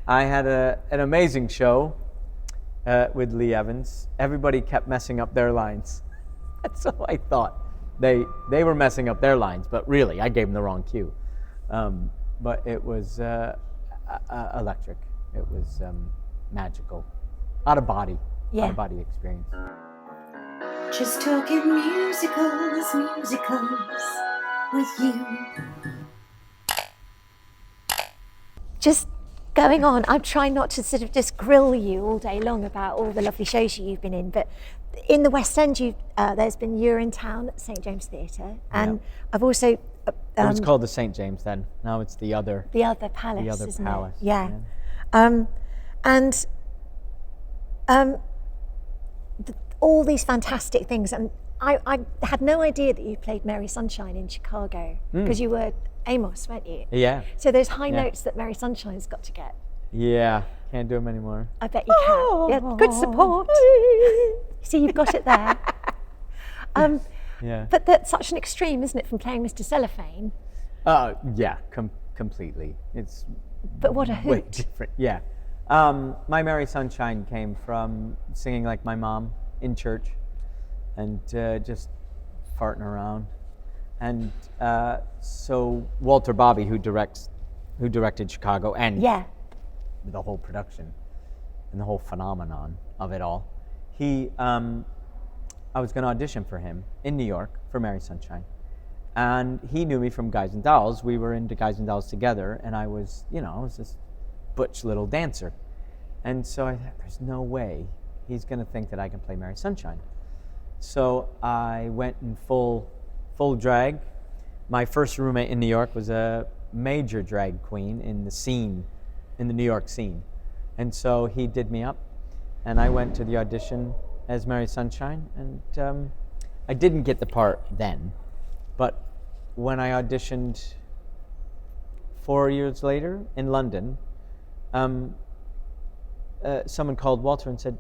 I had an amazing show with Lee Evans. Everybody kept messing up their lines. So I thought they were messing up their lines, but really I gave them the wrong cue. But it was electric. It was magical. Out of body experience. Just talking musicals with you. Just going on, I'm trying not to sort of just grill you all day long about all the lovely shows you've been in, but in the West End, there's been You're in Town at St James Theatre, and I've also... it was called the St James then. Now it's the other palace. The other palace. It? Yeah. All these fantastic things, and I had no idea that you played Mary Sunshine in Chicago, because you were Amos, weren't you? Yeah. So those high notes that Mary Sunshine's got to get. Yeah, can't do them anymore. I bet you can. Yeah, good support. See, you've got it there. Yeah. But that's such an extreme, isn't it, from playing Mr. Cellophane? Yeah, completely. It's but what a hoot. Way different. Yeah. My Mary Sunshine came from singing like my mom in church and just farting around. And so Walter Bobby, who directed Chicago and the whole production and the whole phenomenon of it all, I was going to audition for him in New York for Mary Sunshine. And he knew me from Guys and Dolls. We were into Guys and Dolls together, and I was this butch little dancer. And so I thought, there's no way he's going to think that I can play Mary Sunshine. So I went in full drag. My first roommate in New York was a major drag queen in the New York scene. And so he did me up, and I went to the audition as Mary Sunshine, and I didn't get the part then, but when I auditioned 4 years later in London, someone called Walter and said,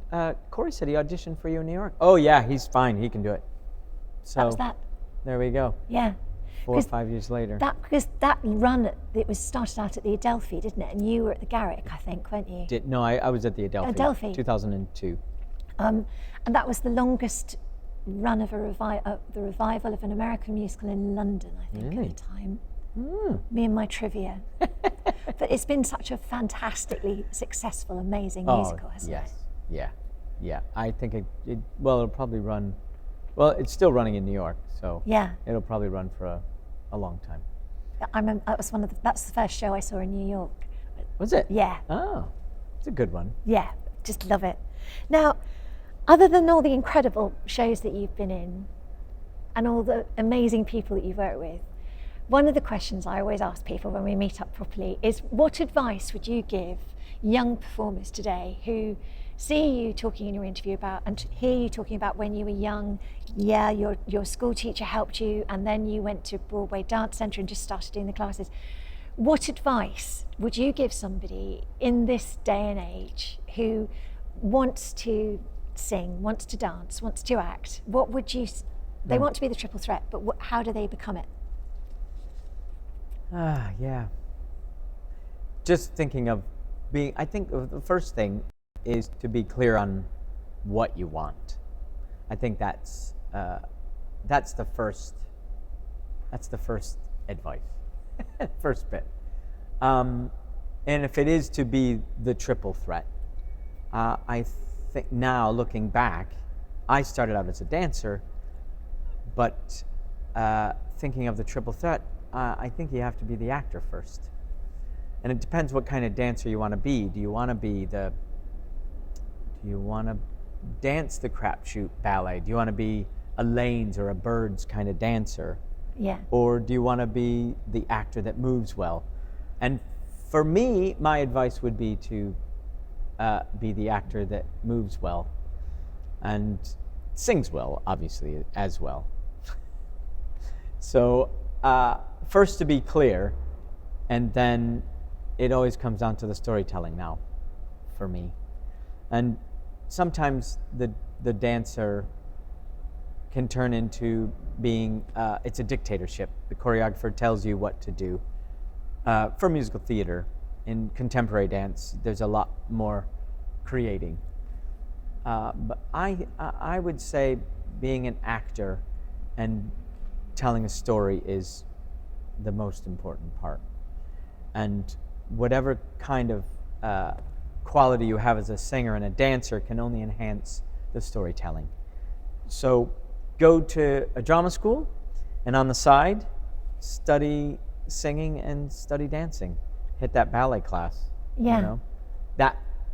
Cory said he auditioned for you in New York. Oh yeah, he's fine, he can do it. So that was that. There we go. Yeah. 4 or 5 years later. Because that run, it was started out at the Adelphi, didn't it? And you were at the Garrick, I think, weren't you? No, I was at the Adelphi. Adelphi. 2002. And that was the longest run of the revival of an American musical in London, I think, at the time. Me and my trivia. But it's been such a fantastically successful, amazing musical, hasn't it? Yes, yeah. I think it'll probably run. Well, it's still running in New York, so it'll probably run for a long time. That's the first show I saw in New York. Was it? Yeah. Oh, it's a good one. Yeah, just love it. Now, other than all the incredible shows that you've been in and all the amazing people that you've worked with, one of the questions I always ask people when we meet up properly is, what advice would you give young performers today who see you talking in your interview about and hear you talking about when you were young, your school teacher helped you and then you went to Broadway Dance Centre and just started doing the classes. What advice would you give somebody in this day and age who wants to sing, wants to dance, wants to act? What would you... They want to be the triple threat, but how do they become it? Yeah. Just thinking of being... I think the first thing is to be clear on what you want. I think that's the first advice, first bit. And if it is to be the triple threat, I think now looking back, I started out as a dancer, but thinking of the triple threat, I think you have to be the actor first. And it depends what kind of dancer you want to be. Do you want to dance the crapshoot ballet? Do you want to be a Lane's or a Bird's kind of dancer? Yeah. Or do you want to be the actor that moves well? And for me, my advice would be to be the actor that moves well and sings well, obviously, as well. So first to be clear, and then it always comes down to the storytelling now, for me. And sometimes the dancer can turn into being, it's a dictatorship. The choreographer tells you what to do. For musical theater, In contemporary dance, there's a lot more creating. But I would say being an actor and telling a story is the most important part. And whatever kind of quality you have as a singer and a dancer can only enhance the storytelling. So go to a drama school, and on the side, study singing and study dancing. Hit that ballet class. Yeah. You know?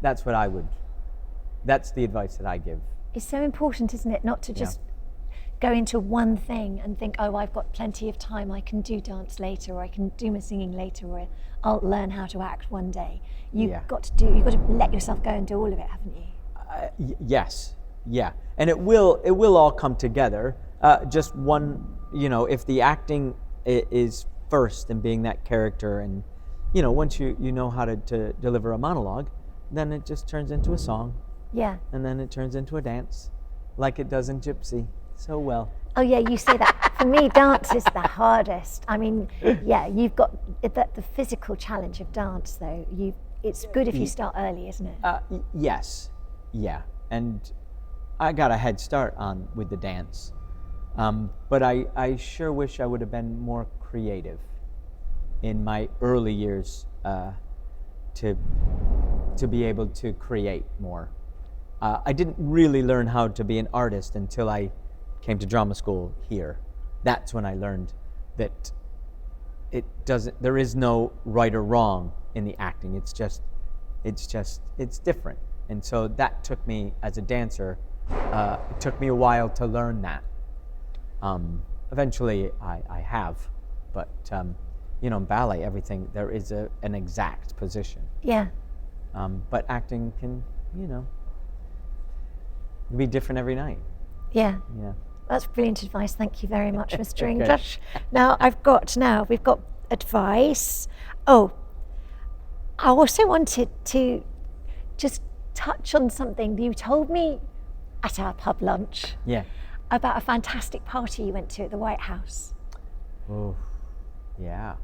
That's what I would, that's the advice that I give. It's so important, isn't it, not to just go into one thing and think, oh, I've got plenty of time, I can do dance later, or I can do my singing later, or I'll learn how to act one day. You've got to let yourself go and do all of it, haven't you? Yes, yeah, and it will all come together. Just one, if the acting is first and being that character, and once you know how to deliver a monologue, then it just turns into a song. Yeah. And then it turns into a dance, like it does in Gypsy so well. Oh yeah, you say that. For me, dance is the hardest. I mean, yeah, you've got the physical challenge of dance, though. It's good if you start early, isn't it? Yes, yeah, and I got a head start with the dance, but I sure wish I would have been more creative in my early years to be able to create more. I didn't really learn how to be an artist until I came to drama school here. That's when I learned that there is no right or wrong in the acting. It's different. And so that took me, as a dancer, it took me a while to learn that. Eventually I have, but in ballet, everything, there is an exact position. Yeah. But acting can, be different every night. Yeah. Yeah. That's brilliant advice. Thank you very much, Mr. English. Now we've got advice. Oh, I also wanted to just touch on something you told me at our pub lunch. Yeah. About a fantastic party you went to at the White House. Oh, yeah.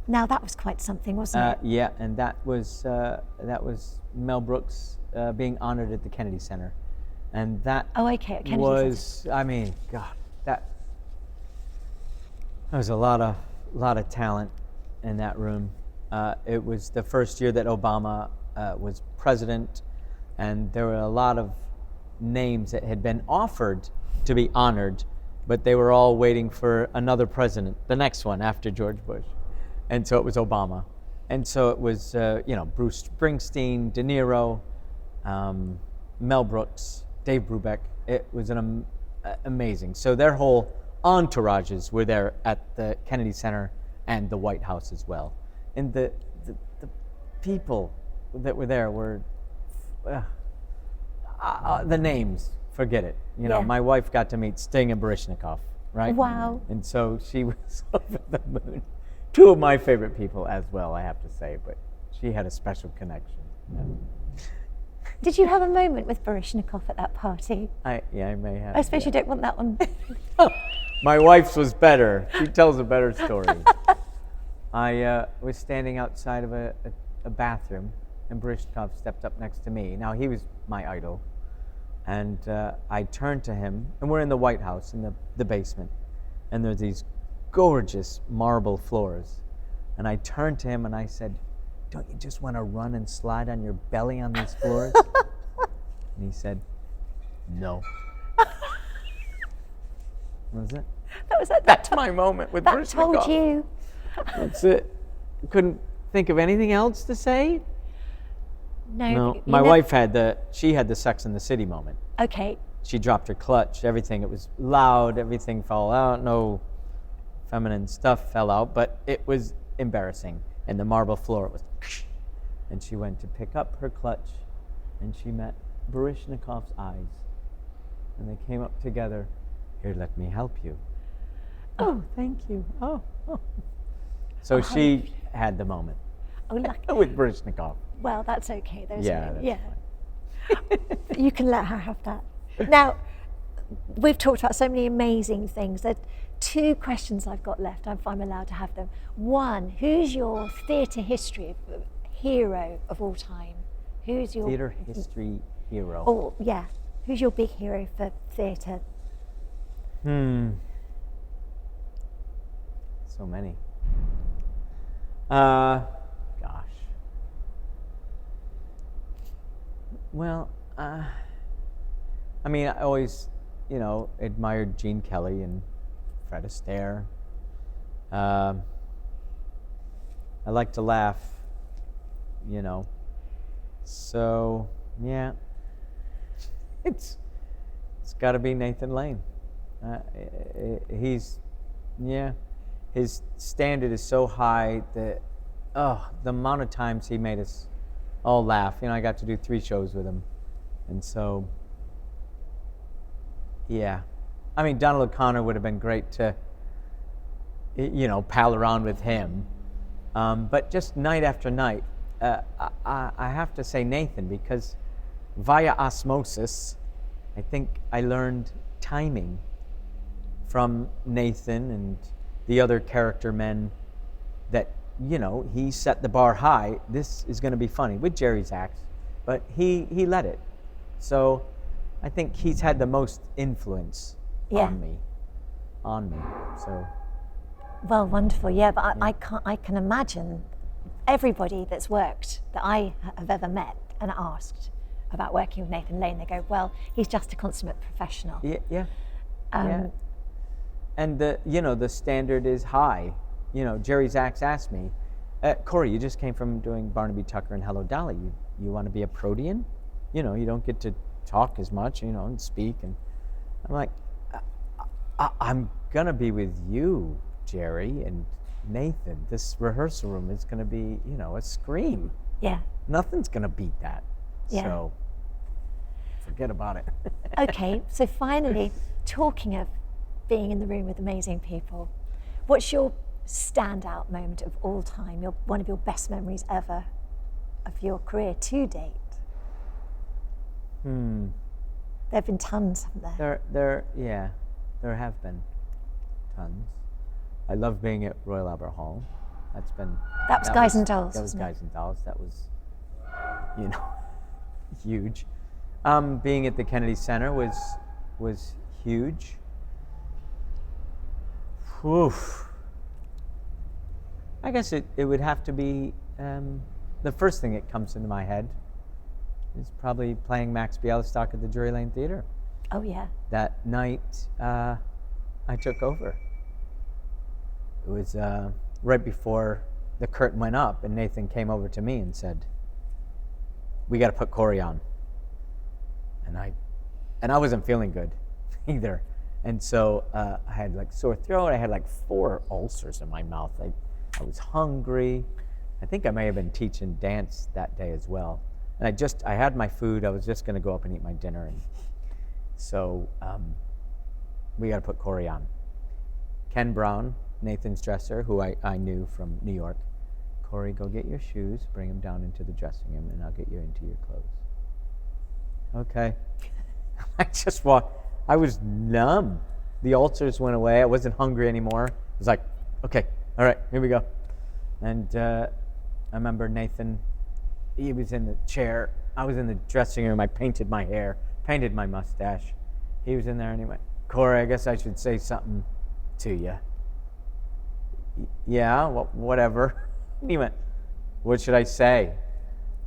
Now that was quite something, wasn't it? Yeah, and that was Mel Brooks being honored at the Kennedy Center. And that was, I mean, God, that was a lot of talent in that room. It was the first year that Obama was president, and there were a lot of names that had been offered to be honored, but they were all waiting for another president, the next one after George Bush. And so it was Obama. And so it was, Bruce Springsteen, De Niro, Mel Brooks, Dave Brubeck. It was amazing. So their whole entourages were there at the Kennedy Center and the White House as well. And the people that were there were, the names, forget it. My wife got to meet Sting and Baryshnikov, right? Wow. And so she was over the moon. Two of my favorite people as well, I have to say, but she had a special connection. Yeah. Did you have a moment with Baryshnikov at that party? I may have. I suppose you don't want that one. My wife's was better. She tells a better story. I was standing outside of a bathroom, and Baryshnikov stepped up next to me. Now, he was my idol. And I turned to him, and we're in the White House, in the basement, and there's these gorgeous marble floors. And I turned to him and I said, "Don't you just want to run and slide on your belly on these floors?" And he said, "No." Was it? That's my moment with that Baryshnikov. told you. That's it. Couldn't think of anything else to say. No. My wife had the Sex and the City moment. Okay. She dropped her clutch. Everything. It was loud. Everything fell out. No feminine stuff fell out, but it was embarrassing. And the marble floor, it was, and she went to pick up her clutch, and she met Baryshnikov's eyes, and they came up together. "Here, let me help you." "Oh, thank you." Oh. So she had the moment. Oh, lucky. With Baryshnikov. Well, that's okay. Yeah. You can let her have that. Now, we've talked about so many amazing things. There are two questions I've got left, if I'm allowed to have them. One, who's your theatre hero of all time? Who's your Theatre history hero. Oh, yeah. Who's your big hero for theatre? So many. Gosh. Well, I mean, I always, admired Gene Kelly and Fred Astaire. I like to laugh, So, yeah, it's got to be Nathan Lane. His standard is so high that, the amount of times he made us all laugh. I got to do 3 shows with him. And so, yeah. I mean, Donald O'Connor would have been great to, pal around with him. But just night after night, I have to say Nathan, because via osmosis, I think I learned timing from Nathan and the other character men that, he set the bar high. This is going to be funny with Jerry's acts, but he let it. So I think he's had the most influence on me. So. Well, wonderful, yeah, but I can imagine everybody that's worked, that I have ever met and asked about working with Nathan Lane, they go, well, he's just a consummate professional. Yeah. Yeah. And the standard is high. Jerry Zaks asked me, Cory, you just came from doing Barnaby Tucker and Hello Dolly. You want to be a Protean? You don't get to talk as much, and speak. And I'm like, I'm going to be with you, Jerry and Nathan. This rehearsal room is going to be, a scream. Yeah. Nothing's going to beat that. Yeah. So forget about it. Okay, so finally, talking of being in the room with amazing people, what's your standout moment of all time, one of your best memories ever of your career to date? There have been tons, haven't there? There have been tons. I love being at Royal Albert Hall. That was Guys and Dolls. That was Guys and Dolls. That was, huge. Being at the Kennedy Center was huge. Oof. I guess it would have to be, the first thing that comes into my head is probably playing Max Bialystock at the Drury Lane Theatre. Oh, yeah. That night I took over. It was right before the curtain went up, and Nathan came over to me and said, we got to put Cory on. And I wasn't feeling good either. And so I had sore throat. I had 4 ulcers in my mouth. I was hungry. I think I may have been teaching dance that day as well. And I had my food. I was just going to go up and eat my dinner. And so we got to put Cory on. Ken Brown, Nathan's dresser, who I knew from New York. Cory, go get your shoes, bring them down into the dressing room, and I'll get you into your clothes. Okay. I just walked. I was numb. The ulcers went away. I wasn't hungry anymore. I was like, okay, all right, here we go. And I remember Nathan, he was in the chair. I was in the dressing room. I painted my hair, painted my mustache. He was in there and he went, Cory, I guess I should say something to you. Yeah, well, whatever. And he went, what should I say?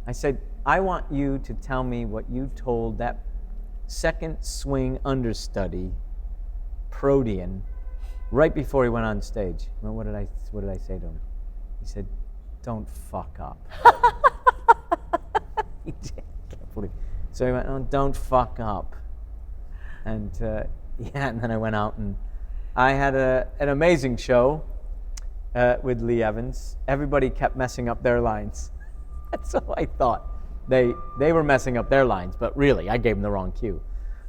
I said, I want you to tell me what you told that second swing understudy, Protean, right before he went on stage. Well, what did I say to him? He said, don't fuck up. He did. Can't believe it. So he went, oh, don't fuck up. And and then I went out and I had an amazing show with Lee Evans. Everybody kept messing up their lines. That's all I thought. They were messing up their lines, but really, I gave them the wrong cue.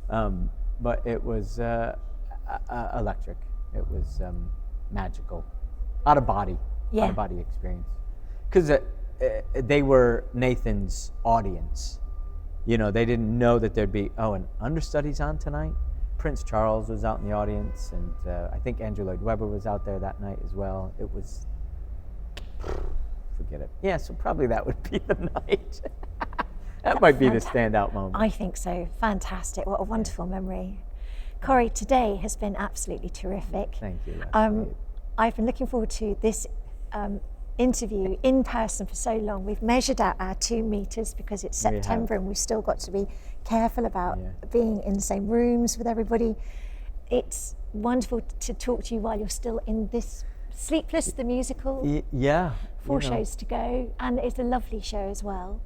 But it was electric. It was magical. Out of body experience. Because they were Nathan's audience. They didn't know that there'd be, an understudy's on tonight? Prince Charles was out in the audience, and I think Andrew Lloyd Webber was out there that night as well. It was forget it. Yeah, so probably that would be the night. That might be the standout moment. I think so. Fantastic. What a wonderful memory. Cory, today has been absolutely terrific. Thank you, Lesley. I've been looking forward to this interview in person for so long. We've measured out our 2 meters because it's September and we've still got to be careful about being in the same rooms with everybody. It's wonderful to talk to you while you're still in this Sleepless, the musical. 4 shows to go, and it's a lovely show as well.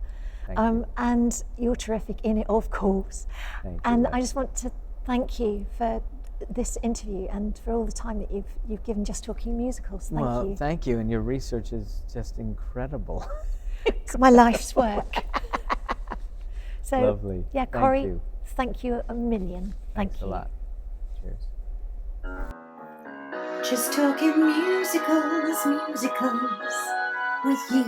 Thank you. And you're terrific in it, of course. Thank you, and Lesley. I just want to thank you for this interview and for all the time that you've given just talking musicals. Thank you. Well, thank you, and your research is just incredible. It's my life's work. So, Lovely. yeah, Thank Cory, you. thank you a million. Thanks Thank you. a lot. Cheers. Just talking musicals with you.